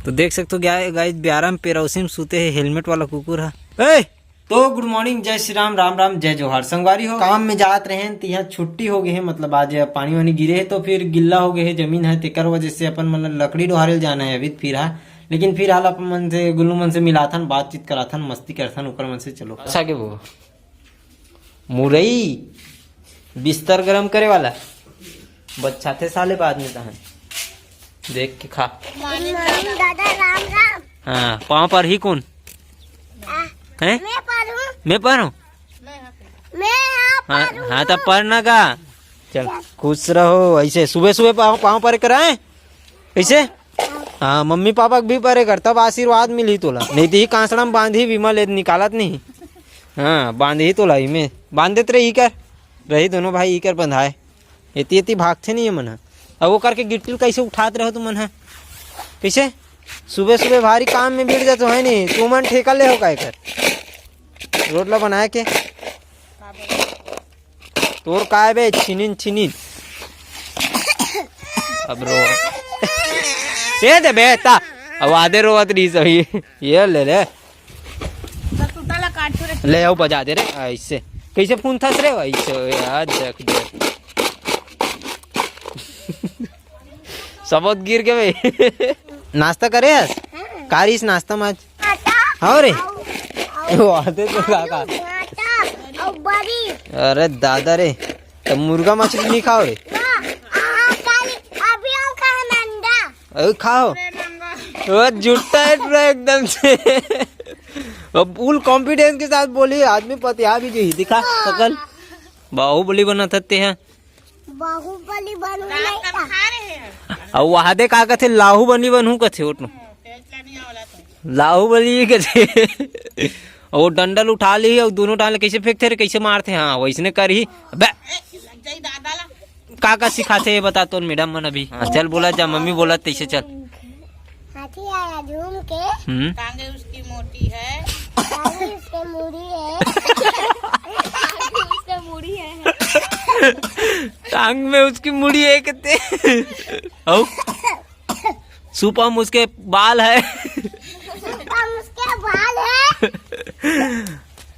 तो देख सकते हो गाइस ब्यारा में पेरौसी में सूते है हेलमेट वाला कुकुर है। तो गुड मॉर्निंग, जय श्री राम, राम राम, जय जोहार। संगवारी हो काम में जात रहे हैं तो यहाँ छुट्टी हो गई है, मतलब आज पानी वानी गिरे है तो फिर गिल्ला हो गए है जमीन है, तेकर वजह से अपन मतलब लकड़ी डोहारे जाना है अभी फिर है। लेकिन फिर हाल अपन मन से गुल्लू मन से मिला था, बातचीत करा था, मस्ती करथन ऊपर मन से। चलो अच्छा के वो मुरई बिस्तर गरम करे वाला बच्चा थे साले बाद में तहन देख के खा। दादा राम राम। हाँ पाँव पर ही कौन है? मैं पर हूँ। हाँ तब पर ना का चल खुश रहो। ऐसे सुबह सुबह पाँव पर कराए ऐसे। हाँ मम्मी पापा भी परे कर तब आशीर्वाद मिली तोला, नहीं तो ही कांसड़ा में बांधी बीमा ले निकालत नहीं। हाँ बांधी तोला ही में बांध देते रही कर रही दोनों भाई कर बंधाए इतनी इतनी भागते नहीं है मन। अब वो करके गिट्टी कैसे उठाते रहो तुम मन है कैसे? सुबह सुबह भारी काम में बैठ जाते है नहीं तू मन ठेका ले हो काय कर रोटला बनाए के तोर काय बे छिनिन छिनिन। अब रो ये दे बेटा अब आधे रोवत रही सही ये ले आओ बजा दे रे ऐसे कैसे फोन थस रे ऐसे यार देख देख सबोत गिर के भाई नाश्ता करे कारिस नाश्ता में हाँ रे वो आते तो काका। अरे दादा रे तो मुर्गा मछली नहीं खाओ रे? अरे खाओ वो जुटता है पूरा एकदम से फुल कॉन्फिडेंस के साथ बोली आदमी पतिया भी जी दिखा सकल बाहुबली बना सकते हैं। बाहुबली बनू और वहाँ दे का कथे लाहू बनी बनू कथे उठनो लाहू बली कथे और वो डंडल उठा ली और दोनों डाले कैसे फेंकते रे कैसे मारते। हाँ वैसने कर ही का सिखाते बता तो मैडम मन अभी। हाँ चल बोला जा मम्मी बोला तैसे चल। हाथी आया झूम के टांगे उसकी मोटी है उसके मुड़ी है टांग में उसकी मुड़ी है कहते सुपम उसके बाल है उसके बाल है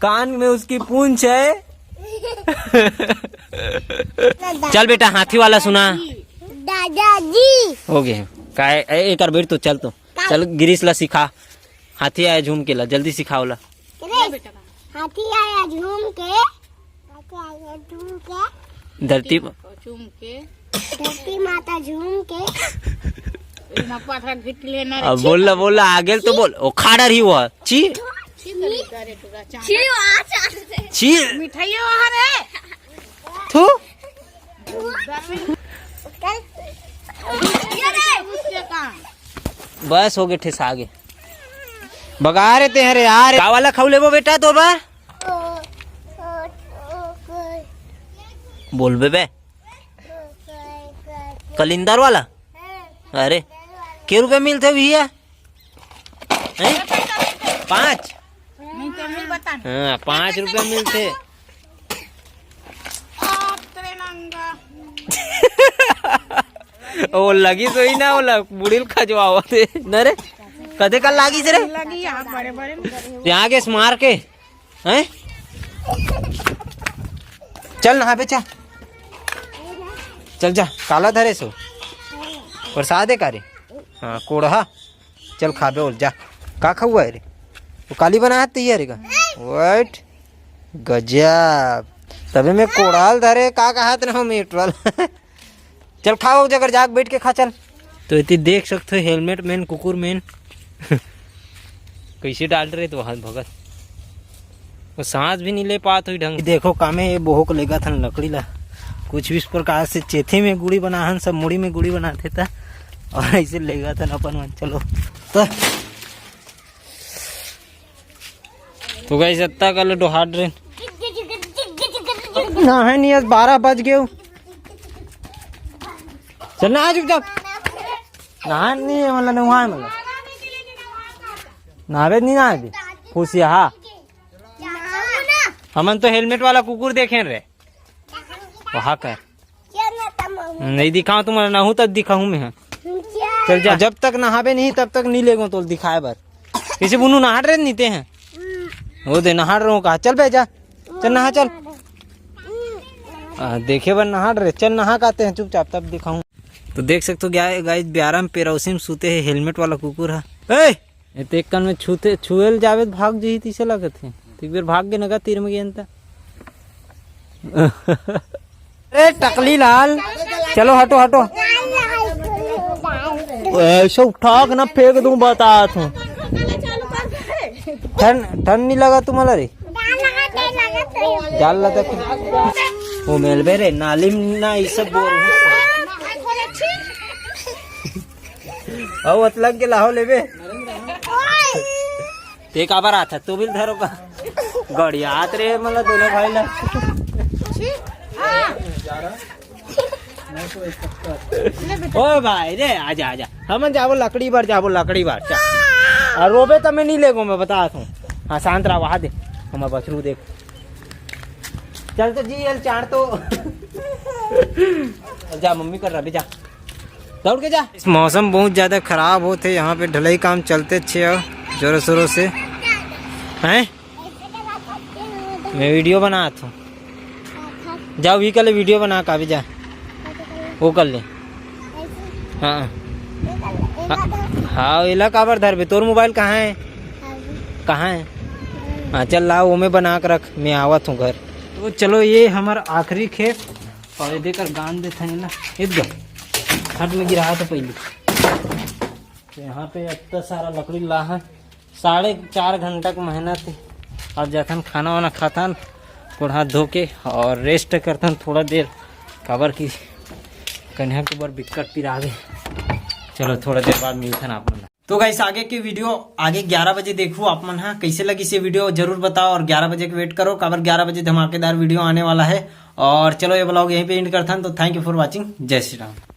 कान में उसकी पूंछ है। चल बेटा हाथी वाला सुना दादाजी हो गए का एक बेट तो चल तो चल गिरीश ला सिखा हाथी आया झूम के ला जल्दी सिखाओ ला। हाथी आया झूम के धरती माता झूम के अब बोला आगे तो बोल ओ खाड़ा रही हुआ ची ची मिठाई वहाँ रे थू बस हो गए ठेस आगे बगा रहे थे अरे यार का वाला खाऊ ले वो बेटा तो बा बोल बे कलिंदर वाला। अरे के रुपए मिलते भैया? 5 हाँ 5 रुपए मिलते। वो लगी तो ही ना वो बुढ़िल खजवाओ थे न रे कदे कल लागी से रे यहाँ के स्मार के हैं। चल नहा पे चल जा काला धरे सो प्रसाद है का रे? हाँ कोढ़ा चल खाबे और जा का खाऊआ है रे वो काली बना तैयार है का वट गजब तभी मैं कोड़ाल धरे का हाथ ना मीटवाल चल खाओ जगह जाग बैठ के खा चल। तो इतनी देख सकते हो हेलमेट मैन कुकुर मैन कैसे डाल रहे तो हाथ भगत वो सांस भी नहीं ले पात हुई ढंग। देखो कामे ये बोहो को लेगा था लकड़ी ला कुछ भी इस प्रकार से चेथे में गुड़ी बना सब मुड़ी में गुड़ी बनाते था और ऐसे लेगा था अपन मन। चलो तो गई सत्ता कल डोहार ट्रेन ना है नहीं 12 बज गए चलना आज नहा नहीं है मतलब नहा मतलब नहावे नहीं ना अभी खुशिया हाँ हमन तो हेलमेट वाला कुकुर देखे रे वहाँ कर नहीं दिखाऊं तुम्हारा ना हूँ तब दिखाऊं मैं। चल जा, जब तक नहाबे नहीं तब तक नहीं लेगो तो दिखाए बर किसी बुनू नहाड़ रहे नीते हैं वो दे नहाड़ रहा हूँ कहा चल बे जा चल नहा चल देखे बर नहाड़ रहे चल नहा के आते हैं चुपचाप तब दिखाऊं। तो देख सकते हो गाइस ब्यारा में पेरौसी में सूते है हेलमेट वाला कुकुर है ए एक कान में छुएल जावे भाग जी तीसे लगत है एक बार भाग के नगा तीर में गेंदा अरे टकली लाल चलो हटो हटो ऐसा उठा के ना फेंक दूं बता तू ठंड नहीं लगा तुम्हारा रे जाल लगा वो मेलबे रे नाली में ना ये सब बोल अब लग के लाहो लेबे एक आबार आता तो भी धरो का गड़ियात रे मतलब दोनों भाई ला ओ भाई रे आजा आजा हम जाबो लकड़ी बार और रोबे तो मैं नहीं लेगो मैं बता दूं। हाँ शांत रहा वहा दे हमारा बछरू देख चल तो जी यल चार तो जा मम्मी कर रहा जा दौड़ के जा। इस मौसम बहुत ज्यादा खराब होते यहाँ पे ढलाई काम चलते अच्छे जोरों शोरों से हैं मैं वीडियो बनाता हूँ जाओ भी कर ले वीडियो बना का भी जा वो कर ले हाँ हाँ इला काबर धर बे तोर मोबाइल कहाँ है हाँ चल ला वो में बना कर रख मैं आवत हूँ घर। तो चलो ये हमारा आखिरी खेत और ये देकर गान दे था ना इधर हट में गिरा था पहले तो यहाँ पे इतना सारा लकड़ी ला है 4.5 घंटा की मेहनत है। अब जाता खाना वाना खाता गोड़ हाथ धो के और रेस्ट करता थोड़ा देर काबर की कन्या के ऊपर बिकट पिरा दे। चलो थोड़ा देर बाद मिलता ना आप तो गाइस आगे की वीडियो आगे 11 बजे देखो आप मन हाँ कैसे लगी से वीडियो जरूर बताओ और 11 बजे के वेट करो काबर 11 बजे धमाकेदार वीडियो आने वाला है। और चलो ये ब्लॉग यहीं पे एंड करता हूं तो थैंक यू फॉर वाचिंग जय श्री राम।